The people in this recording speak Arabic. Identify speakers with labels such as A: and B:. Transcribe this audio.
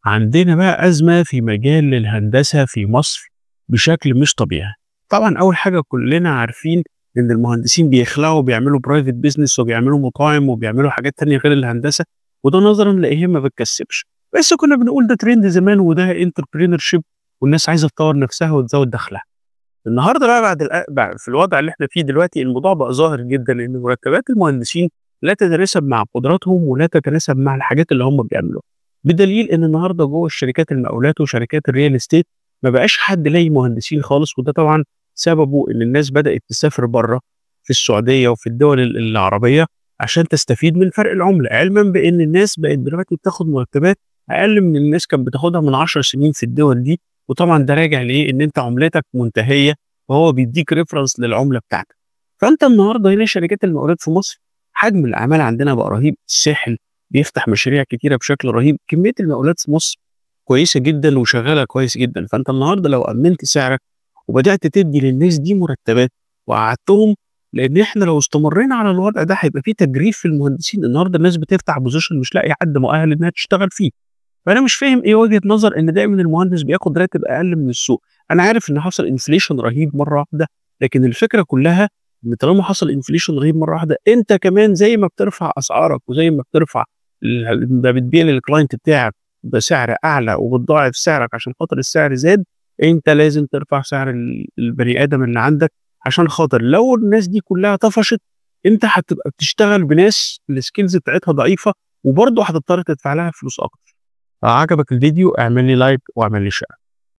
A: عندنا بقى أزمة في مجال الهندسة في مصر بشكل مش طبيعي. طبعًا أول حاجة كلنا عارفين إن المهندسين بيخلعوا وبيعملوا private business وبيعملوا مطاعم وبيعملوا حاجات تانية غير الهندسة، وده نظرًا لإن هي ما بتكسبش، بس كنا بنقول ده trend زمان وده entrepreneurship والناس عايزة تطوّر نفسها وتزوّد دخلها. النهارده بقى بعد في الوضع اللي إحنا فيه دلوقتي الموضوع بقى ظاهر جدًا إن مرتبات المهندسين لا تتناسب مع قدراتهم ولا تتناسب مع الحاجات اللي هم بيعملوها، بدليل إن النهارده جوّه الشركات المقاولات وشركات الreal estate ما بقاش حد لاقي مهندسين خالص، وده طبعًا سببه إن الناس بدأت تسافر برّه في السعودية وفي الدول العربية عشان تستفيد من فرق العملة، علمًا بإن الناس بقت دلوقتي بتاخد مرتبات أقل من الناس كانت بتاخدها من 10 سنين في الدول دي، وطبعًا ده راجع لإيه، إن أنت عملتك منتهية وهو بيدّيك reference للعملة بتاعتك. فأنت النهارده هنا شركات المقاولات في مصر حجم الأعمال عندنا بقى رهيب، الساحل بيفتح مشاريع كتيرة بشكل رهيب، كمية المقاولات في مصر كويسة جدًا وشغّالة كويس جدًا، فأنت النهارده لو أمّنت سعرك وبدأت تدّي للناس دي مرتبات وقعدتهم، لإن إحنا لو استمرينا على الوضع ده هيبقى في تجريف في المهندسين، النهارده الناس بتفتح position مش لاقية حد مؤهل إنها تشتغل فيه. فأنا مش فاهم إيه وجهة نظر إن دايمًا المهندس بياخد راتب أقل من السوق، أنا عارف إن حصل inflation رهيب مرّة واحدة، لكن الفكرة كلّها إن طالما حصل inflation رهيب مرّة واحدة، أنت كمان زي ما بترفع أسعارك وزي ما بترفع ما بتبيع للclient بتاعك بسعر أعلى وبتضاعف سعرك عشان خاطر السعر زاد، أنت لازم ترفع سعر البني آدم اللي عندك، عشان خاطر لو الناس دي كلّها طفشت، أنت هتبقى بتشتغل بناس الskills بتاعتها ضعيفة، وبرضه هتضطر تدفع لها فلوس أكتر. عجبك الفيديو اعمل لي لايك واعمل لي شير.